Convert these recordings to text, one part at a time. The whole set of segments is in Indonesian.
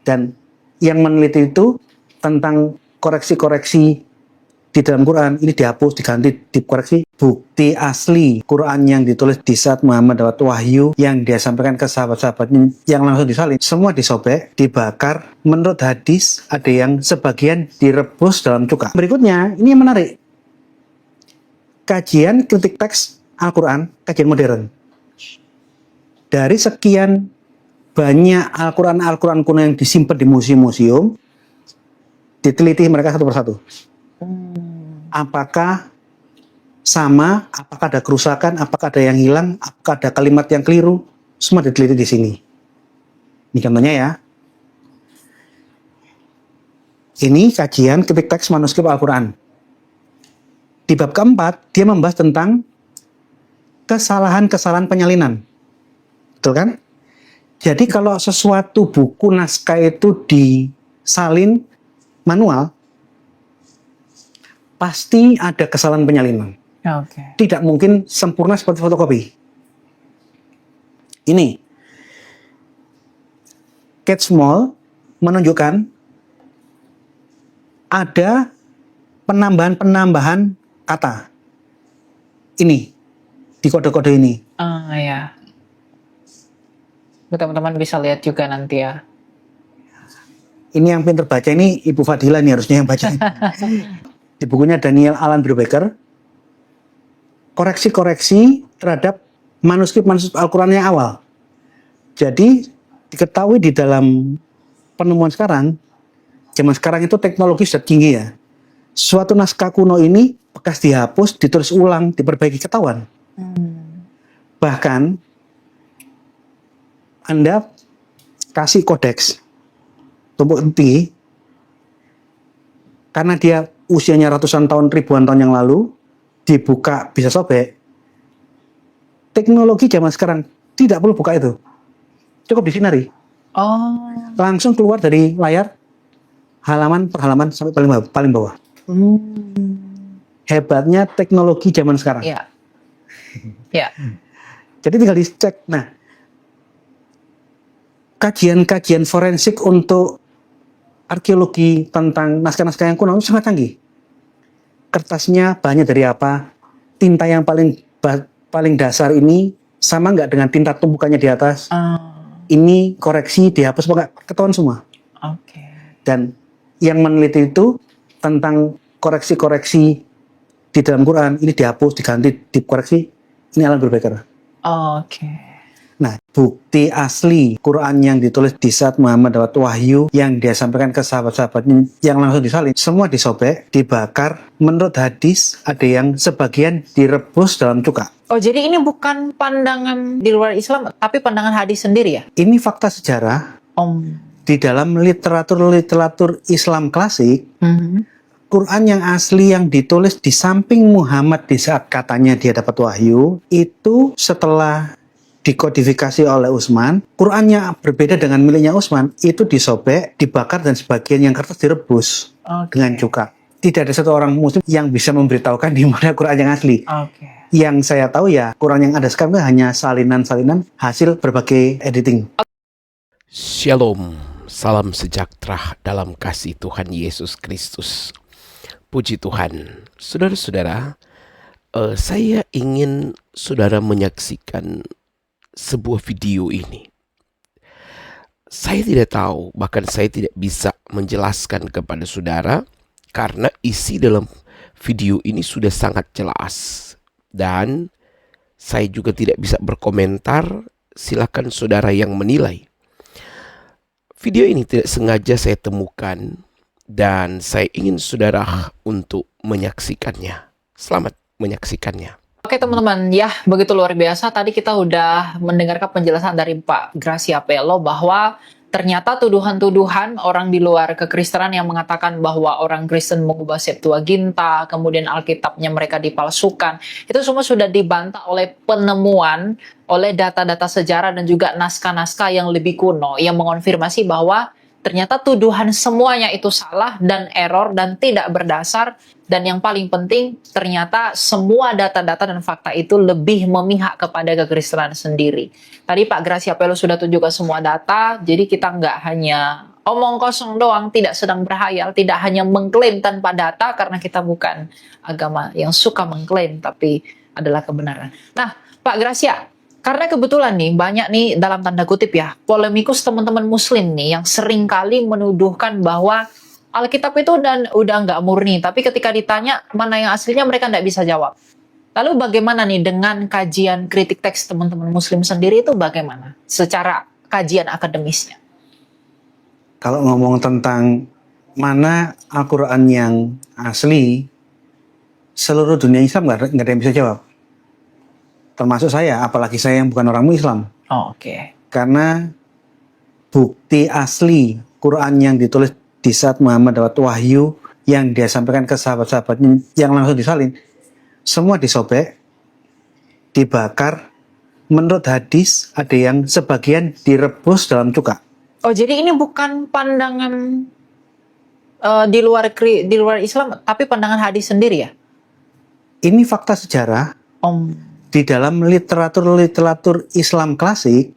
Dan yang meneliti itu tentang koreksi-koreksi di dalam Quran ini dihapus, diganti, dikoreksi. Bukti asli Quran yang ditulis di saat Muhammad dapat wahyu yang dia sampaikan ke sahabat-sahabatnya yang langsung disalin, semua disobek, dibakar. Menurut hadis ada yang sebagian direbus dalam cuka. Berikutnya ini yang menarik, kajian kritik teks Al-Quran, kajian modern. Dari sekian banyak Al-Quran kuno yang disimpan di museum-museum, diteliti mereka satu persatu. Apakah sama, apakah ada kerusakan, apakah ada yang hilang, apakah ada kalimat yang keliru, semua diteliti di sini. Ini contohnya ya. Ini kajian kritik teks manuskrip Al-Quran. Di bab keempat, dia membahas tentang kesalahan-kesalahan penyalinan. Betul kan? Jadi kalau sesuatu buku naskah itu disalin manual, pasti ada kesalahan penyalinan. Okay. Tidak mungkin sempurna seperti fotokopi. Ini Kate Small menunjukkan ada penambahan-penambahan kata. Ini di kode-kode ini. Ya. Teman-teman bisa lihat juga nanti ya. Ini yang pinter baca ini Ibu Fadila nih harusnya yang baca. Di bukunya Daniel Alan Brubaker, koreksi-koreksi terhadap manuskrip-manuskrip Al-Quran yang awal. Jadi diketahui di dalam penemuan sekarang, zaman sekarang itu teknologi sudah tinggi ya. Suatu naskah kuno ini bekas dihapus, ditulis ulang, diperbaiki, ketahuan. Bahkan Anda kasih kodeks tumpuk tinggi, karena dia usianya ratusan tahun, ribuan tahun yang lalu, dibuka bisa sobek. Teknologi zaman sekarang tidak perlu buka itu, cukup disinari. Langsung keluar dari layar, halaman per halaman sampai paling bawah. Hebatnya teknologi zaman sekarang. Ya. Jadi tinggal dicek. Nah, kajian-kajian forensik untuk arkeologi tentang naskah-naskah yang kuno itu sangat canggih. Kertasnya bahannya dari apa? Tinta yang paling dasar ini sama nggak dengan tinta tumpukannya di atas? Ini koreksi dihapus, ketahuan semua. Dan yang meneliti itu tentang koreksi-koreksi di dalam Quran ini dihapus, diganti, dikoreksi. Ini Alan Brubaker. Nah, bukti asli Quran yang ditulis di saat Muhammad dapat wahyu yang dia sampaikan ke sahabat-sahabatnya yang langsung disalin, semua disobek, dibakar. Menurut hadis ada yang sebagian direbus dalam cuka. Jadi ini bukan pandangan di luar Islam, tapi pandangan hadis sendiri ya? Ini fakta sejarah. Di dalam literatur Islam klasik, Quran yang asli yang ditulis di samping Muhammad di saat katanya dia dapat wahyu, itu setelah dikodifikasi oleh Utsman, Qurannya berbeda dengan miliknya Utsman, itu disobek, dibakar, dan sebagian yang kertas direbus dengan cuka. Tidak ada satu orang muslim yang bisa memberitahukan di mana Quran yang asli. Yang saya tahu ya, Quran yang ada sekarang hanya salinan-salinan hasil berbagai editing. Shalom, salam sejahtera dalam kasih Tuhan Yesus Kristus. Puji Tuhan. Saudara-saudara, saya ingin saudara menyaksikan sebuah video ini. Saya tidak tahu, bahkan saya tidak bisa menjelaskan kepada saudara karena isi dalam video ini sudah sangat jelas dan saya juga tidak bisa berkomentar. Silakan saudara yang menilai. Video ini tidak sengaja saya temukan dan saya ingin saudara untuk menyaksikannya. Selamat menyaksikannya. Oke teman-teman, ya begitu luar biasa. Tadi kita udah mendengarkan penjelasan dari Pak Gracia Pello bahwa ternyata tuduhan-tuduhan orang di luar kekristenan yang mengatakan bahwa orang Kristen mengubah Septuaginta, kemudian Alkitabnya mereka dipalsukan, itu semua sudah dibantah oleh penemuan, oleh data-data sejarah dan juga naskah-naskah yang lebih kuno yang mengonfirmasi bahwa ternyata tuduhan semuanya itu salah dan error dan tidak berdasar. Dan yang paling penting, ternyata semua data-data dan fakta itu lebih memihak kepada kekristenan sendiri. Tadi Pak Gracia Pello sudah tunjukkan semua data, jadi kita nggak hanya omong kosong doang, tidak sedang berhayal, tidak hanya mengklaim tanpa data karena kita bukan agama yang suka mengklaim tapi adalah kebenaran. Nah, Pak Gracia, karena kebetulan nih banyak nih dalam tanda kutip ya, polemikus teman-teman muslim nih yang sering kali menuduhkan bahwa Alkitab itu udah nggak murni, tapi ketika ditanya mana yang aslinya mereka nggak bisa jawab. Lalu bagaimana nih dengan kajian kritik teks teman-teman muslim sendiri itu bagaimana secara kajian akademisnya? Kalau ngomong tentang mana Al-Quran yang asli, seluruh dunia Islam nggak ada yang bisa jawab. Termasuk saya, apalagi saya yang bukan orang Islam. Oh, oke. Karena bukti asli Quran yang ditulis di saat Muhammad dapat wahyu yang dia sampaikan ke sahabat-sahabatnya yang langsung disalin, semua disobek, dibakar. Menurut hadis ada yang sebagian direbus dalam cuka. Oh, jadi ini bukan pandangan di luar Islam, tapi pandangan hadis sendiri ya? Ini fakta sejarah. Di dalam literatur Islam klasik,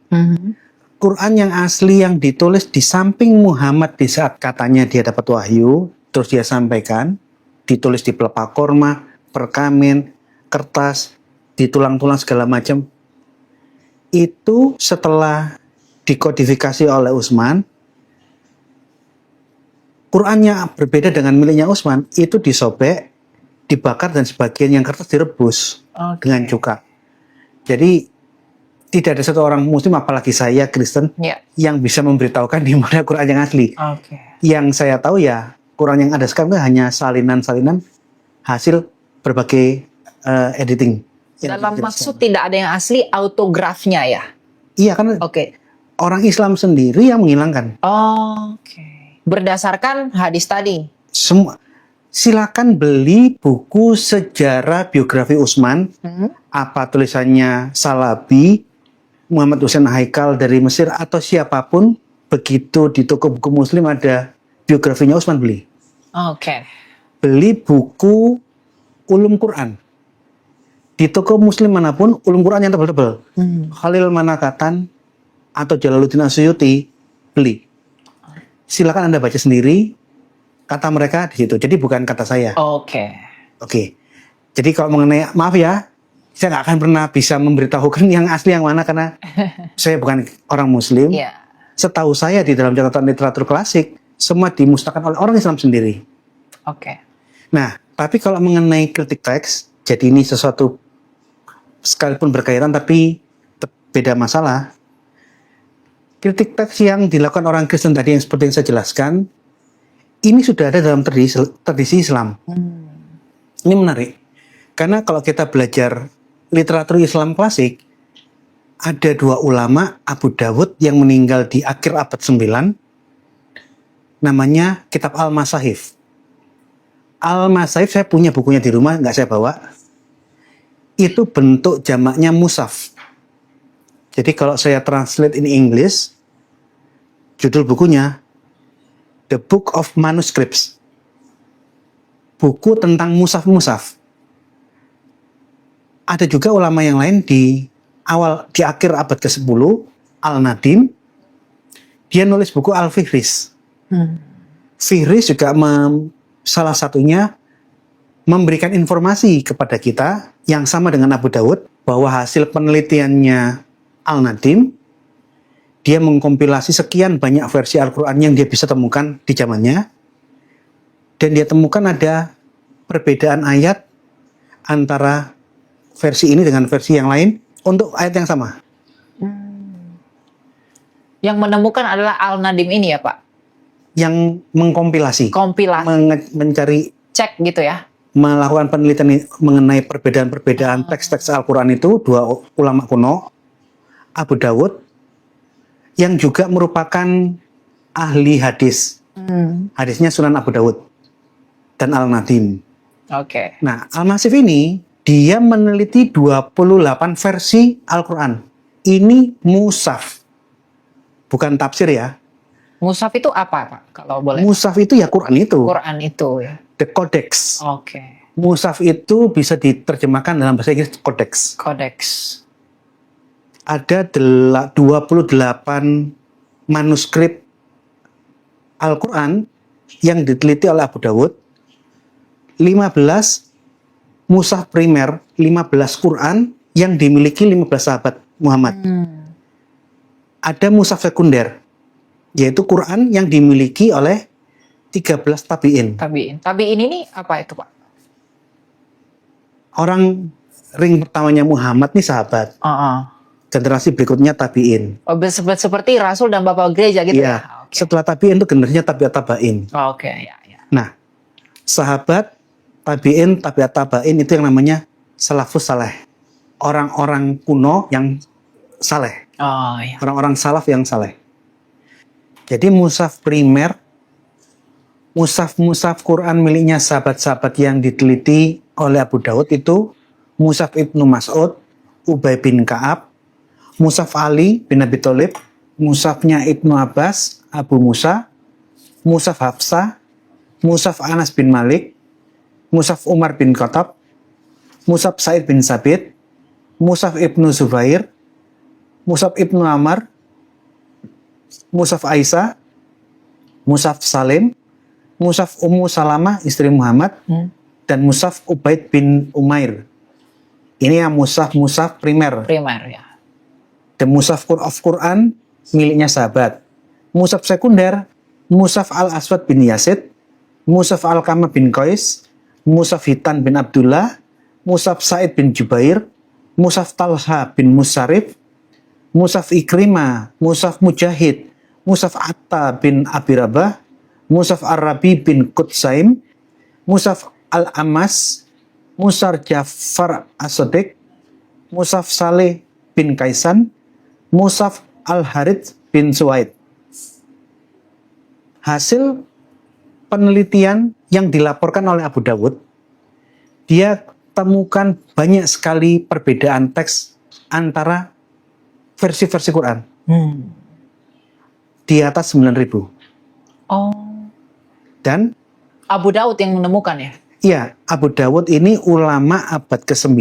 Quran yang asli yang ditulis di samping Muhammad di saat katanya dia dapat wahyu, terus dia sampaikan, ditulis di pelepah korma, perkamen, kertas, ditulang-tulang segala macam. Itu setelah dikodifikasi oleh Utsman, Qurannya berbeda dengan miliknya Utsman, itu disobek, dibakar dan sebagian yang kertas direbus dengan cuka. Jadi tidak ada satu orang muslim apalagi saya Kristen yang bisa memberitahukan di mana Quran yang asli. Yang saya tahu ya Quran yang ada sekarang itu hanya salinan-salinan hasil berbagai editing. Dalam maksud tidak ada yang asli, autografnya ya? Iya kan. Orang Islam sendiri yang menghilangkan. Berdasarkan hadis tadi. Semua. Silakan beli buku sejarah biografi Utsman, apa tulisannya Salabi, Muhammad Hussein Haikal dari Mesir atau siapapun, begitu di toko buku Muslim ada biografinya Utsman beli. Beli buku Ulum Quran di toko Muslim manapun, Ulum Quran yang tebal-tebal, Khalil Manakatan atau Jalaluddin Asyuti beli. Silakan Anda baca sendiri. Kata mereka di situ, jadi bukan kata saya. Jadi kalau mengenai, maaf ya, saya nggak akan pernah bisa memberitahukan yang asli yang mana karena saya bukan orang Muslim. Setahu saya di dalam catatan literatur klasik semua dimusnahkan oleh orang Islam sendiri. Nah, tapi kalau mengenai kritik teks, jadi ini sesuatu sekalipun berkaitan tapi beda masalah. Kritik teks yang dilakukan orang Kristen tadi yang seperti yang saya jelaskan, ini sudah ada dalam tradisi Islam. Ini menarik. Karena kalau kita belajar literatur Islam klasik, ada dua ulama, Abu Dawud yang meninggal di akhir abad 9, namanya Kitab Al-Masahif. Al-Masahif saya punya bukunya di rumah, nggak saya bawa. Itu bentuk jamaknya Mushaf. Jadi kalau saya translate in English, judul bukunya The Book of Manuscripts. Buku tentang mushaf-mushaf. Ada juga ulama yang lain di akhir abad ke-10, Al-Nadim, dia nulis buku Al-Fihris. Fihris juga salah satunya memberikan informasi kepada kita yang sama dengan Abu Dawud bahwa hasil penelitiannya Al-Nadim, dia mengkompilasi sekian banyak versi Al-Quran yang dia bisa temukan di zamannya. Dan dia temukan ada perbedaan ayat antara versi ini dengan versi yang lain untuk ayat yang sama. Yang menemukan adalah Al-Nadim ini ya Pak? Yang mengkompilasi. Mencari. Cek gitu ya? Melakukan penelitian mengenai perbedaan-perbedaan teks-teks Al-Quran itu, dua ulama kuno, Abu Dawud, yang juga merupakan ahli hadis. Hadisnya Sunan Abu Dawud dan Al-Nadim. Nah, Al-Masif ini dia meneliti 28 versi Al-Quran. Ini mushaf. Bukan tafsir ya. Mushaf itu apa Pak? Kalau boleh. Mushaf itu ya Quran itu. Quran itu ya. The Codex. Mushaf itu bisa diterjemahkan dalam bahasa Inggris Codex. Ada 28 manuskrip Al-Quran yang diteliti oleh Abu Dawud, 15 mushaf primer, 15 Quran yang dimiliki 15 sahabat Muhammad. Ada mushaf sekunder, yaitu Quran yang dimiliki oleh 13 tabi'in. Tabiin ini apa itu, Pak? Orang ring pertamanya Muhammad nih sahabat. Generasi berikutnya tabi'in. Oh, seperti Rasul dan Bapak Gereja gitu Iya. ya? Oke. Setelah tabi'in itu generasinya tabi'at tabain. Oke, ya. Nah, sahabat tabi'in, tabi'at tabain itu yang namanya salafus saleh. Orang-orang kuno yang saleh. Oh, ya. Orang-orang salaf yang saleh. Jadi mushaf primer, mushaf Quran miliknya sahabat-sahabat yang diteliti oleh Abu Dawud itu mushaf Ibnu Mas'ud, Ubay bin Ka'ab, mushaf Ali bin Abi Thalib, mushafnya Ibnu Abbas, Abu Musa, mushaf Hafsah, mushaf Anas bin Malik, mushaf Umar bin Khattab, mushaf Said bin Sabit, mushaf Ibnu Zubair, mushaf Ibnu Amr, mushaf Aisyah, mushaf Salim, mushaf Ummu Salamah istri Muhammad, dan mushaf Ubaid bin Umair. Ini yang mushaf primer. Primer ya. Dan mushaf of Quran miliknya sahabat. Mushaf sekunder, mushaf Al-Aswad bin Yazid, mushaf Al-Qamah bin Qais, mushaf Hitan bin Abdullah, mushaf Said bin Jubair, mushaf Talha bin Musarif, mushaf Ikrimah, mushaf Mujahid, mushaf Atta bin Abi Rabah, mushaf Ar-Rabi bin Qutsaim, mushaf Al-Amas, mushaf Ja'far As-Sadiq, mushaf Saleh bin Kaisan, mushaf Al-Harith bin Suwaid. Hasil penelitian yang dilaporkan oleh Abu Dawud, dia temukan banyak sekali perbedaan teks antara versi-versi Quran. Di atas 9.000. Oh. Dan Abu Daud yang menemukan ya? iya, Abu Dawud ini ulama abad ke-9,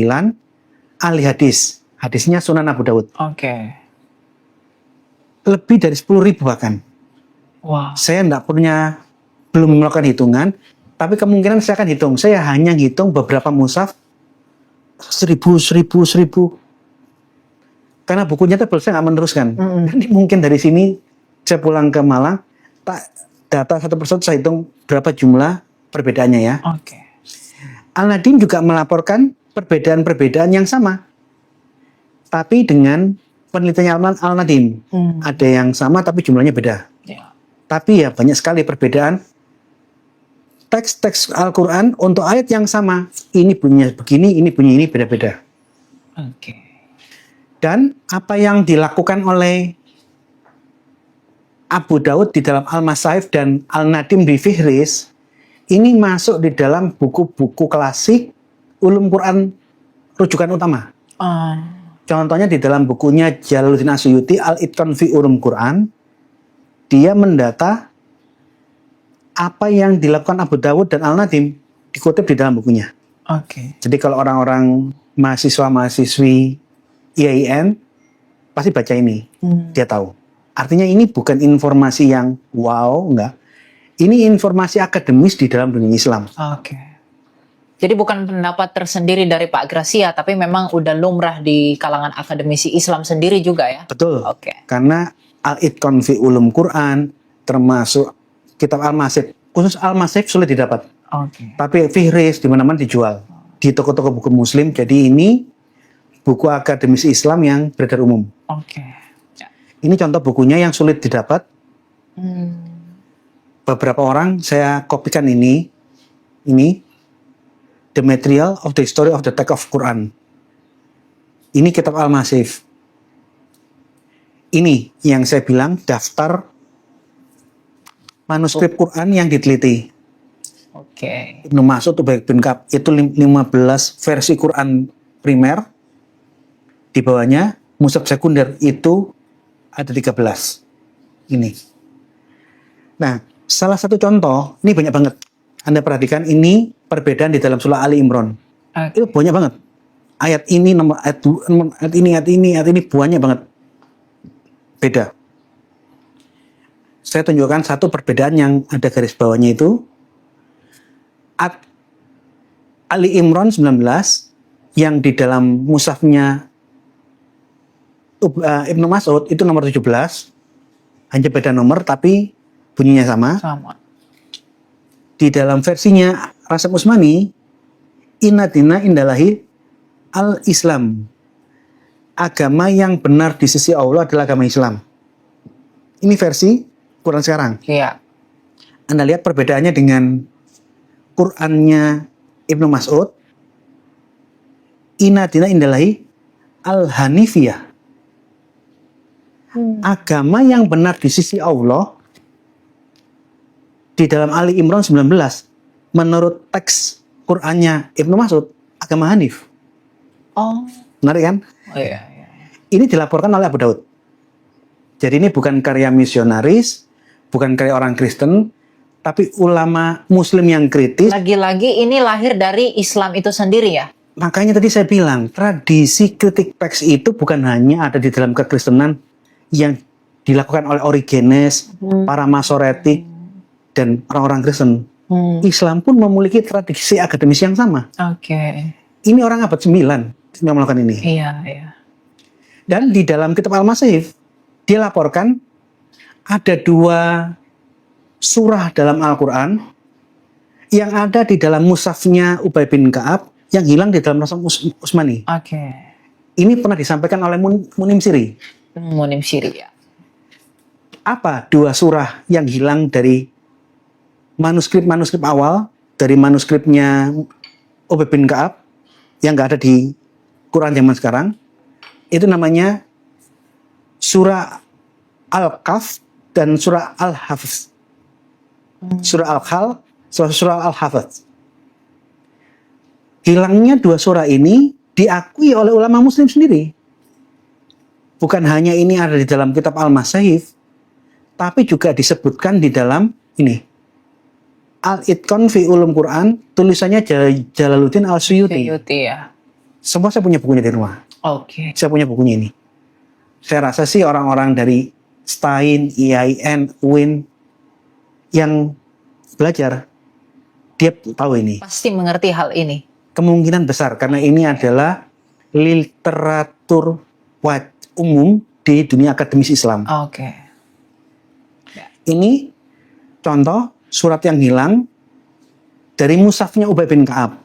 ahli hadis. Hadisnya Sunan Abu Dawud. Oke. Lebih dari 10.000 bahkan. Wah. Saya belum melakukan hitungan, tapi kemungkinan saya akan hitung. Saya hanya hitung beberapa mushaf 1.000. Karena bukunya tebal, saya nggak meneruskan. Jadi mungkin dari sini saya pulang ke Malang, data satu persatu saya hitung berapa jumlah perbedaannya ya. Oke. Al-Nadim juga melaporkan perbedaan-perbedaan yang sama. Tapi dengan penelitiannya Al-Nadim. Ada yang sama tapi jumlahnya beda. Ya. Tapi ya banyak sekali perbedaan. Teks-teks Al-Quran untuk ayat yang sama. Ini bunyinya begini, ini bunyi ini beda-beda. Oke. Dan apa yang dilakukan oleh Abu Daud di dalam Al-Masaif dan Al-Nadim di Fihris, ini masuk di dalam buku-buku klasik ulum Quran rujukan utama. Contohnya di dalam bukunya Jalaluddin Asyuyuti Al-Itqan fi Ulum Quran, dia mendata apa yang dilakukan Abu Dawud dan Al-Nadim dikutip di dalam bukunya. Oke. Jadi kalau orang-orang mahasiswa-mahasiswi IAIN pasti baca ini, dia tahu. Artinya ini bukan informasi yang wow, enggak. Ini informasi akademis di dalam dunia Islam. Oke. Jadi bukan pendapat tersendiri dari Pak Gracia, tapi memang udah lumrah di kalangan akademisi Islam sendiri juga ya? Betul. Oke. Karena Al-Itqan fi Ulum Quran, termasuk kitab Al-Masif, khusus Al-Masif sulit didapat. Oke. Tapi Fihris di mana-mana dijual di toko-toko buku Muslim. Jadi ini buku akademisi Islam yang beredar umum. Oke. Ya. Ini contoh bukunya yang sulit didapat. Beberapa orang saya kopikan ini The Material of the History of the Text of Quran. Ini kitab Al-Masif. Ini yang saya bilang daftar manuskrip Quran yang diteliti. Oke. Ibnu Mas'ud, Ubay bin Ka'ab, itu 15 versi Quran primer. Di bawahnya mushaf sekunder itu ada 13. Ini. Nah, salah satu contoh, ini banyak banget. Anda perhatikan ini perbedaan di dalam surah Ali Imran. Itu banyak banget. Ayat ini, ayat ini banyak banget. Beda. saya tunjukkan satu perbedaan yang ada garis bawahnya itu. Ali Imran 19 yang di dalam mushafnya Ibnu Mas'ud itu nomor 17, hanya beda nomor tapi bunyinya sama. Sama. Di dalam versinya Rasim Utsmani, inna dina indalahi al-Islam. Agama yang benar di sisi Allah adalah agama Islam. Ini versi Quran sekarang. Iya. Anda lihat perbedaannya dengan Qurannya Ibnu Mas'ud. Inna dina indalahi al-Hanifiyah. Agama yang benar di sisi Allah di dalam Ali Imran 19 menurut teks Qurannya Ibnu Mas'ud agama Hanif. Oh. Menarik kan? Oh iya. Ini dilaporkan oleh Abu Daud. Jadi ini bukan karya misionaris, bukan karya orang Kristen, tapi ulama Muslim yang kritis. Lagi-lagi ini lahir dari Islam itu sendiri ya? Makanya tadi saya bilang, tradisi kritik teks itu bukan hanya ada di dalam kekristenan yang dilakukan oleh Origenes, para Masoretik, dan orang-orang Kristen. Islam pun memiliki tradisi akademis yang sama. Oke. Ini orang abad 9 yang melakukan ini. Iya, iya. Dan di dalam kitab Al-Masihif, dilaporkan ada 2 surah dalam Al-Quran yang ada di dalam mushafnya Ubay bin Ka'ab yang hilang di dalam Rasim Utsmani. Oke. Ini pernah disampaikan oleh Munim Siri. Munim Syria. Apa 2 surah yang hilang dari manuskrip awal, dari manuskripnya Ubay bin Ka'ab yang nggak ada di Quran zaman sekarang? Itu namanya surah Al-Kahf dan surah Al-Hafiz. Surah Al-Khal, surah Al-Hafiz. Hilangnya 2 surah ini diakui oleh ulama Muslim sendiri. Bukan hanya ini ada di dalam kitab Al-Masahif, tapi juga disebutkan di dalam ini. Al-Itqan fi Ulum Quran, tulisannya Jalaluddin Al-Suyuti. Suyuti ya. Semua saya punya bukunya di rumah. Oke. Saya punya bukunya ini. Saya rasa sih orang-orang dari Stein, IAIN, UIN yang belajar, dia tahu ini. Pasti mengerti hal ini. Kemungkinan besar karena ini adalah literatur umum di dunia akademis Islam. Oke. Ini contoh surat yang hilang dari mushafnya Ubay bin Ka'ab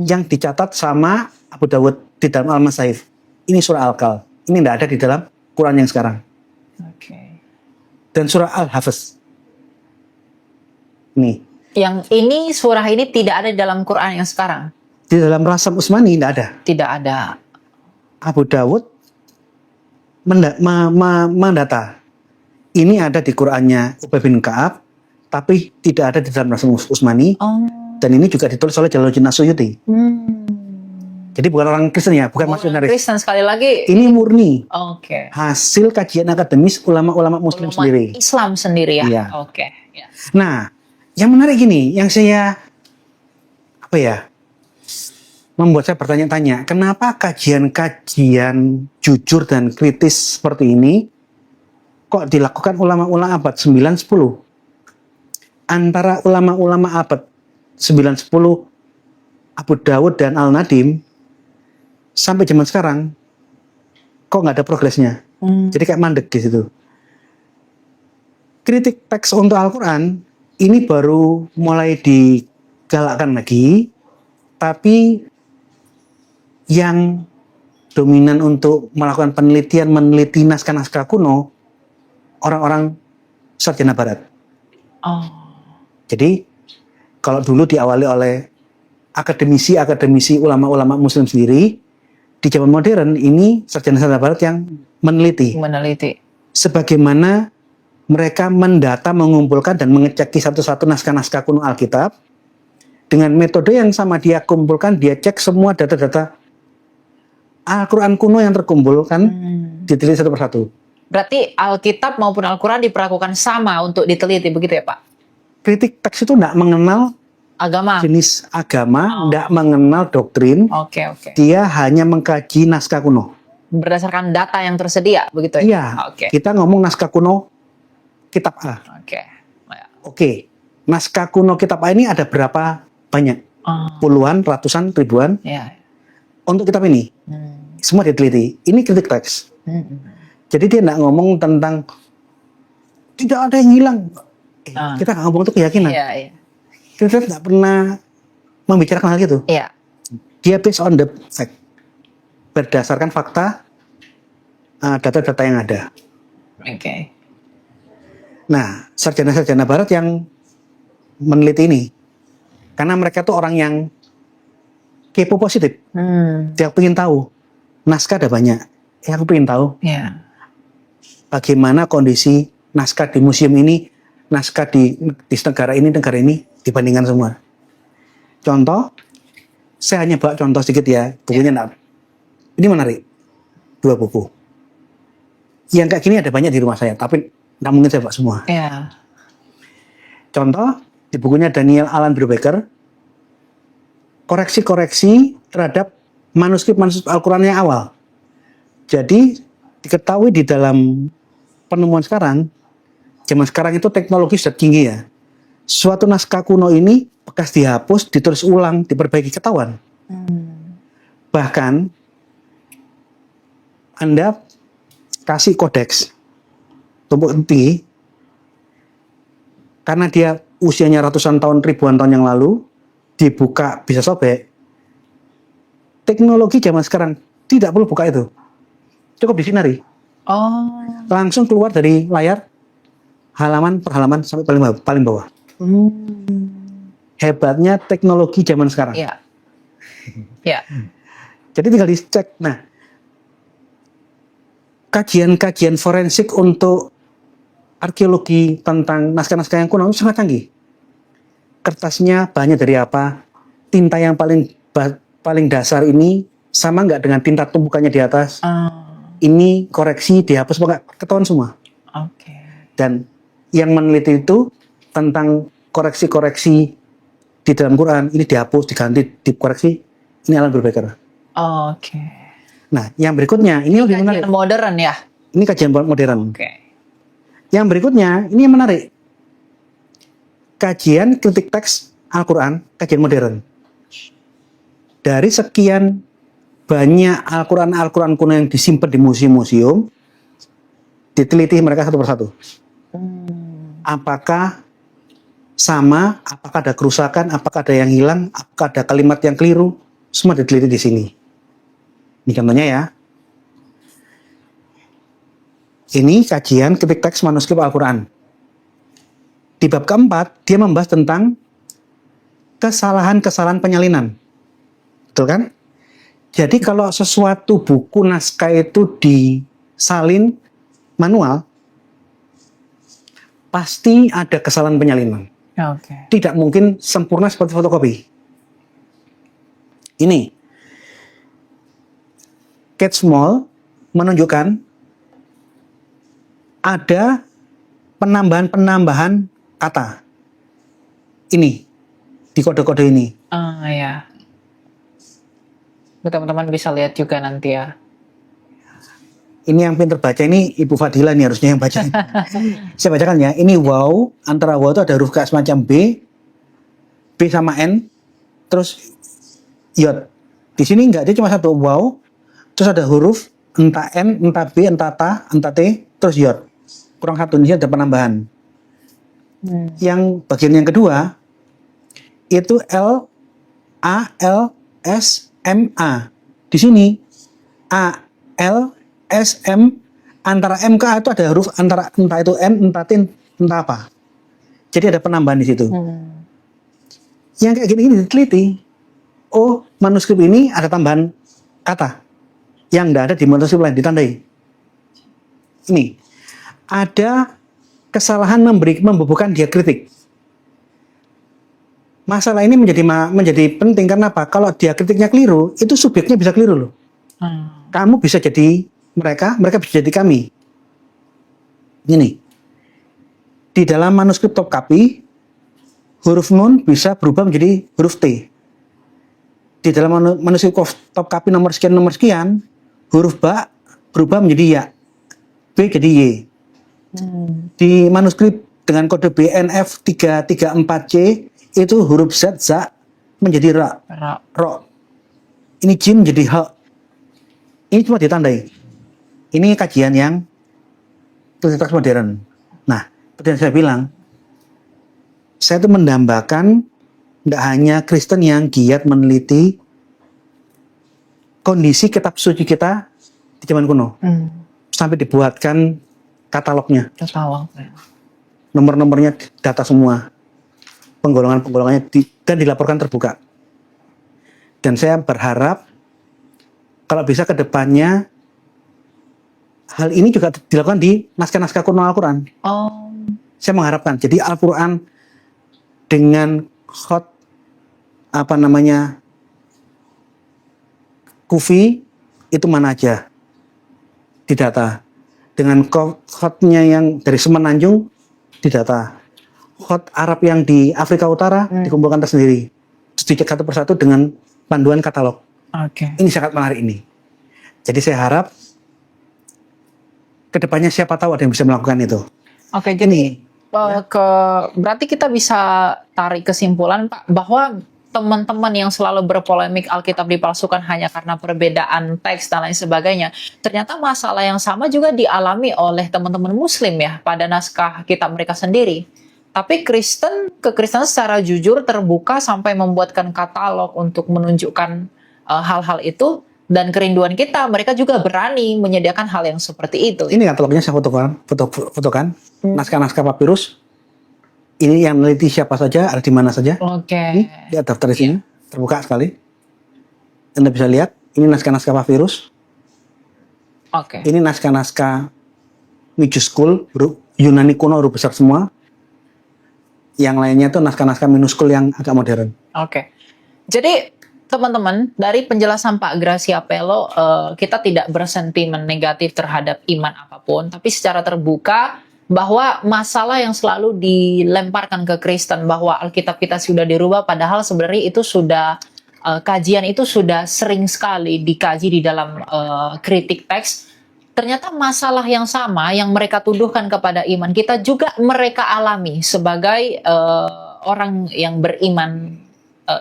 yang dicatat sama Abu Dawud di dalam Al-Masahif. Ini surah Al-Kahf. Ini tidak ada di dalam Quran yang sekarang. Oke. Dan surah Al-Hafiz. Nih, Yang ini surah ini tidak ada di dalam Quran yang sekarang. di dalam Rasim Utsmani tidak ada. Tidak ada. Abu Dawud mendata. Ini ada di Qurannya Ubay bin Ka'ab, tapi tidak ada di dalam Rasim Utsmani. Oh. Dan ini juga ditulis oleh Jalaluddin As-Suyuti. Jadi bukan orang Kristen ya, bukan misionaris. Kristen sekali lagi. Ini murni Oke. hasil kajian akademis ulama-ulama Muslim Ulama sendiri. Islam sendiri ya. Iya. Oke. Ya. Nah, yang menarik gini, yang saya membuat saya bertanya-tanya, kenapa kajian-kajian jujur dan kritis seperti ini kok dilakukan ulama-ulama abad 9-10? Antara ulama-ulama abad 9-10 Abu Dawud dan Al-Nadim sampai zaman sekarang kok nggak ada progresnya. Jadi kayak mandek di situ. Kritik teks untuk Al-Quran ini baru mulai digalakkan lagi, tapi yang dominan untuk melakukan penelitian, meneliti naskah-naskah kuno, orang-orang sarjana barat. Oh. Jadi kalau dulu diawali oleh akademisi ulama-ulama Muslim sendiri, di zaman modern ini sarjana-sarjana barat yang meneliti. Sebagaimana mereka mendata, mengumpulkan dan mengeceki satu-satu naskah-naskah kuno Alkitab dengan metode yang sama. Dia kumpulkan, dia cek semua data-data Al-Quran kuno yang terkumpul kan, diteliti satu persatu. Berarti Alkitab maupun Al-Quran diperlakukan sama untuk diteliti, begitu ya Pak? Kritik teks itu tidak mengenal Agama. jenis agama, tidak mengenal doktrin. Oke. Dia hanya mengkaji naskah kuno. Berdasarkan data yang tersedia, begitu ya? Iya, Oke. kita ngomong naskah kuno kitab A. Oke. Ya. Oke, naskah kuno kitab A ini ada berapa banyak? Oh, Puluhan, ratusan, ribuan. ya. Untuk kitab ini, semua diteliti. Ini kritik teks. Jadi dia nggak ngomong tentang tidak ada yang hilang. Kita nggak ngomong itu keyakinan. Iya, iya. Kita nggak pernah membicarakan hal itu. Iya. Dia based on the fact, berdasarkan fakta, data-data yang ada. Oke. Nah, sarjana-sarjana Barat yang meneliti ini, karena mereka tuh orang yang kepo positif, dia pengen tahu. Naskah ada banyak, aku pengen tahu Iya. bagaimana kondisi naskah di museum ini, naskah di negara ini dibandingkan semua. Contoh, saya hanya bawa contoh sedikit ya, bukunya enggak. Ini menarik, 2 buku. Yang kayak gini ada banyak di rumah saya, tapi nggak mungkin saya bawa semua. Iya. Contoh, di bukunya Daniel Alan Brubaker, koreksi-koreksi terhadap manuskrip-manuskrip Al-Quran yang awal. Jadi, diketahui di dalam penemuan sekarang, zaman sekarang itu teknologi sudah tinggi ya. Suatu naskah kuno ini bekas dihapus, ditulis ulang, diperbaiki, ketahuan. Bahkan, Anda kasih kodeks tumpuk tinggi, karena dia usianya ratusan tahun, ribuan tahun yang lalu, dibuka bisa sobek. Teknologi zaman sekarang tidak perlu buka itu, cukup disinari, Oh. langsung keluar dari layar, halaman per halaman sampai paling bawah. Hebatnya teknologi zaman sekarang. Iya. Iya. Jadi tinggal dicek. Nah, kajian-kajian forensik untuk arkeologi tentang naskah-naskah yang kuno itu sangat canggih. Kertasnya bahannya dari apa? Tinta yang paling dasar ini sama nggak dengan tinta tumpukannya di atas? Ini koreksi dihapus nggak? Ketahuan semua. Oke. Dan yang meneliti itu tentang koreksi-koreksi di dalam Quran, ini dihapus, diganti, dikoreksi. Ini Alan Brubaker. Oke. Nah, yang berikutnya ini lebih menarik. Kajian modern ya. Ini kajian modern. Oke. Yang berikutnya, ini yang menarik. Kajian kritik teks Al-Quran, kajian modern. Dari sekian banyak Al-Quran kuno yang disimpan di museum-museum, diteliti mereka satu persatu. Apakah sama, apakah ada kerusakan, apakah ada yang hilang, apakah ada kalimat yang keliru, semua diteliti di sini. Ini contohnya ya. Ini kajian kritik teks manuskrip Al-Quran. Di bab keempat, dia membahas tentang kesalahan-kesalahan penyalinan. Betul kan? Jadi kalau sesuatu buku naskah itu disalin manual, pasti ada kesalahan penyalinan. Oke. Tidak mungkin sempurna seperti fotokopi. Ini. Kate Small menunjukkan ada penambahan-penambahan kata. Ini. Di kode-kode ini. Ya. Teman-teman bisa lihat juga nanti ya. Ini yang pinter baca ini Ibu Fadila nih harusnya yang baca. Saya bacakan ya. Ini wow, antara wow itu ada huruf kayak semacam B sama N, terus yod. Di sini enggak, dia cuma satu wow, terus ada huruf entah N, entah B, entah T, entah T, terus yod. Kurang satu, ini ada penambahan. Yang bagian yang kedua itu L A L S M A. Di sini A L S M, antara MK itu ada huruf antara entah itu M, entah T, entah apa. Jadi ada penambahan di situ. Yang kayak gini diteliti. Oh, manuskrip ini ada tambahan kata yang tidak ada di manuskrip lain, ditandai. Ini ada kesalahan membubuhkan diakritik. Masalah ini menjadi penting karena apa? Kalau diakritiknya keliru, itu subjeknya bisa keliru loh. Kamu bisa jadi mereka bisa jadi kami. Ini di dalam manuskrip Topkapi, huruf nun bisa berubah menjadi huruf T. Di dalam manuskrip Topkapi nomor sekian, huruf ba berubah menjadi ya, B jadi Y. Di manuskrip dengan kode BNF 334C itu huruf Z za menjadi ra. Ro. Ini jim jadi ha. Ini cuma ditandai. Ini kajian yang teks modern. Nah, seperti yang saya bilang, saya itu mendambakan tidak hanya Kristen yang giat meneliti kondisi kitab suci kita di zaman kuno, sampai dibuatkan katalognya, nomor-nomornya, data semua, penggolongannya dan dilaporkan terbuka. Dan saya berharap kalau bisa ke depannya hal ini juga dilakukan di naskah-naskah kuno Al-Quran. Saya mengharapkan jadi Al-Quran dengan kufi itu mana aja didata, dengan khotnya yang dari Semenanjung didata, khot Arab yang di Afrika Utara dikumpulkan tersendiri, dicek satu persatu dengan panduan katalog. Ini sangat menarik ini. Jadi saya harap kedepannya siapa tahu ada yang bisa melakukan itu. Jadi berarti kita bisa tarik kesimpulan, Pak, bahwa teman-teman yang selalu berpolemik Alkitab dipalsukan hanya karena perbedaan teks dan lain sebagainya, ternyata masalah yang sama juga dialami oleh teman-teman Muslim ya pada naskah kitab mereka sendiri. Tapi kekristenan secara jujur terbuka sampai membuatkan katalog untuk menunjukkan hal-hal itu, dan kerinduan kita, mereka juga berani menyediakan hal yang seperti itu. Ini katalognya saya fotokan, naskah-naskah papirus. Ini yang meneliti siapa saja, ada di mana saja. Lihat daftar di sini, terbuka sekali. Anda bisa lihat, ini naskah-naskah papirus. Ini naskah-naskah Mijuskul, Yunani kuno, huruf besar semua. Yang lainnya itu naskah-naskah minuskul yang agak modern. Jadi teman-teman, dari penjelasan Pak Gracia Pello, kita tidak bersentimen negatif terhadap iman apapun, tapi secara terbuka bahwa masalah yang selalu dilemparkan ke Kristen bahwa Alkitab kita sudah dirubah, padahal sebenarnya itu sudah kajian itu sudah sering sekali dikaji di dalam kritik teks. Ternyata masalah yang sama yang mereka tuduhkan kepada iman kita juga mereka alami sebagai orang yang beriman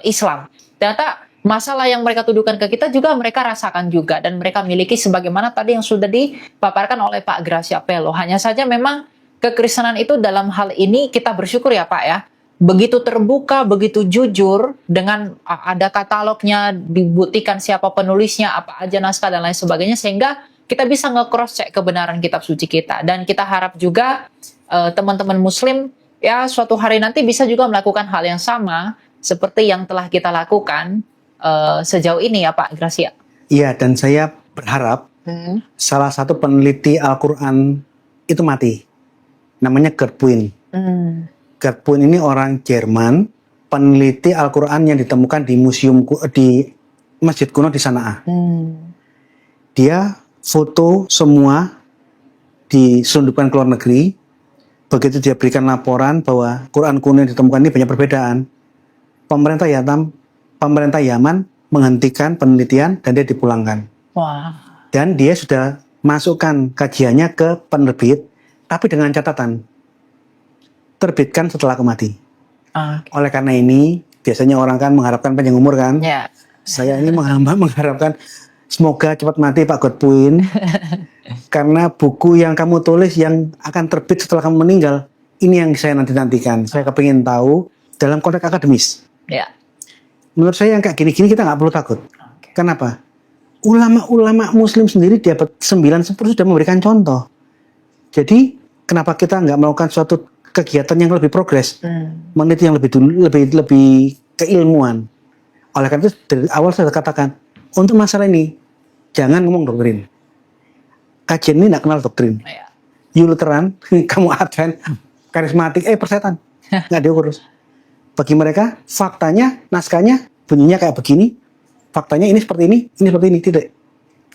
Islam. Ternyata masalah yang mereka tuduhkan ke kita juga mereka rasakan juga, dan mereka miliki sebagaimana tadi yang sudah dipaparkan oleh Pak Gracia Pello. Hanya saja memang kekristenan itu dalam hal ini kita bersyukur ya Pak ya, begitu terbuka, begitu jujur, dengan ada katalognya, dibuktikan siapa penulisnya, apa aja naskah dan lain sebagainya, sehingga kita bisa nge-cross check kebenaran kitab suci kita. Dan kita harap juga teman-teman Muslim ya suatu hari nanti bisa juga melakukan hal yang sama seperti yang telah kita lakukan sejauh ini ya Pak Gracia. Iya, dan saya berharap salah satu peneliti Al-Quran itu mati. Namanya Gerd Buin. Gerd Buin ini orang Jerman, peneliti Al-Quran yang ditemukan di museum di masjid kuno di Sanaa. Dia foto semua, diselundupkan ke luar negeri. Begitu dia berikan laporan bahwa Quran kuno yang ditemukan ini banyak perbedaan, pemerintah Yaman menghentikan penelitian dan dia dipulangkan. Dan dia sudah masukkan kajiannya ke penerbit, tapi dengan catatan terbitkan setelah aku mati. Oleh karena ini biasanya orang kan mengharapkan panjang umur kan. Saya ini mengharapkan semoga cepat mati Pak Gerd Buin. Karena buku yang kamu tulis yang akan terbit setelah kamu meninggal, ini yang saya nantikan. Saya kepingin tahu dalam konteks akademis. Menurut saya yang kayak gini-gini kita nggak perlu takut. Kenapa? Ulama-ulama Muslim sendiri di abad 9-10 sudah memberikan contoh. Jadi kenapa kita nggak melakukan suatu kegiatan yang lebih progres, meneliti yang lebih keilmuan. Oleh karena itu dari awal saya katakan, untuk masalah ini jangan ngomong doktrin. Kajian ini nggak kenal doktrin. You Lutheran, kamu Advent, karismatik, persetan, nggak diurus. Bagi mereka, faktanya, naskahnya bunyinya kayak begini, faktanya ini seperti ini seperti ini, tidak.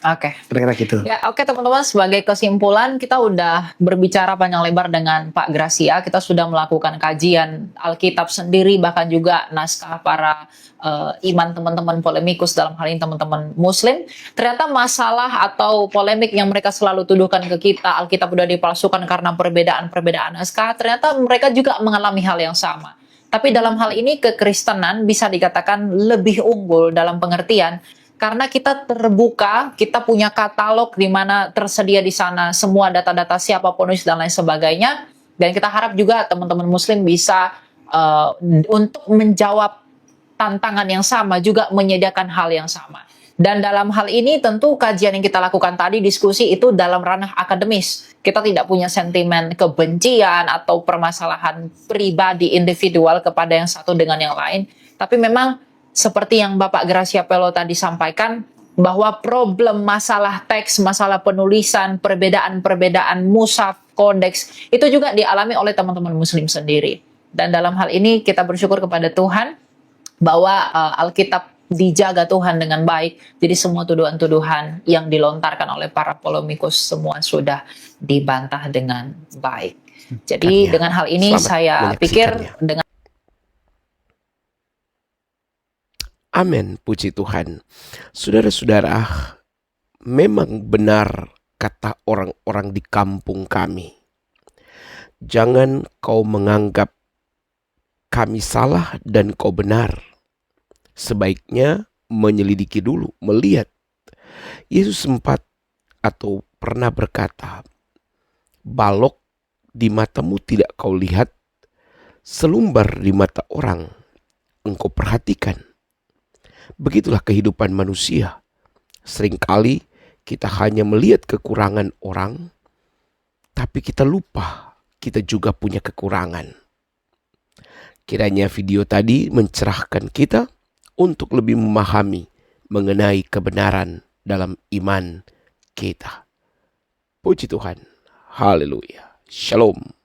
Oke. Kira-kira gitu. Ya, oke teman-teman, sebagai kesimpulan kita udah berbicara panjang lebar dengan Pak Gracia, kita sudah melakukan kajian Alkitab sendiri, bahkan juga naskah para iman teman-teman polemikus, dalam hal ini teman-teman Muslim. Ternyata masalah atau polemik yang mereka selalu tuduhkan ke kita, Alkitab udah dipalsukan karena perbedaan-perbedaan naskah, ternyata mereka juga mengalami hal yang sama. Tapi dalam hal ini kekristenan bisa dikatakan lebih unggul dalam pengertian karena kita terbuka, kita punya katalog di mana tersedia di sana semua data-data siapa penulis dan lain sebagainya. Dan kita harap juga teman-teman Muslim bisa untuk menjawab tantangan yang sama, juga menyediakan hal yang sama. Dan dalam hal ini tentu kajian yang kita lakukan tadi, diskusi itu dalam ranah akademis. Kita tidak punya sentimen kebencian atau permasalahan pribadi individual kepada yang satu dengan yang lain. Tapi memang seperti yang Bapak Gracia Pello tadi sampaikan, bahwa problem masalah teks, masalah penulisan, perbedaan-perbedaan mushaf, kodeks, itu juga dialami oleh teman-teman Muslim sendiri. Dan dalam hal ini kita bersyukur kepada Tuhan bahwa Alkitab dijaga Tuhan dengan baik. Jadi semua tuduhan-tuduhan yang dilontarkan oleh para polemikus semua sudah dibantah dengan baik. Jadi dengan hal ini saya pikir dengan Amin, puji Tuhan. Saudara-saudara, memang benar kata orang-orang di kampung kami. Jangan kau menganggap kami salah dan kau benar. Sebaiknya menyelidiki dulu, melihat. Yesus sempat atau pernah berkata, balok di matamu tidak kau lihat, selumbar di mata orang engkau perhatikan. Begitulah kehidupan manusia. Seringkali kita hanya melihat kekurangan orang, tapi kita lupa kita juga punya kekurangan. Kiranya video tadi mencerahkan kita untuk lebih memahami mengenai kebenaran dalam iman kita. Puji Tuhan. Haleluya. Shalom.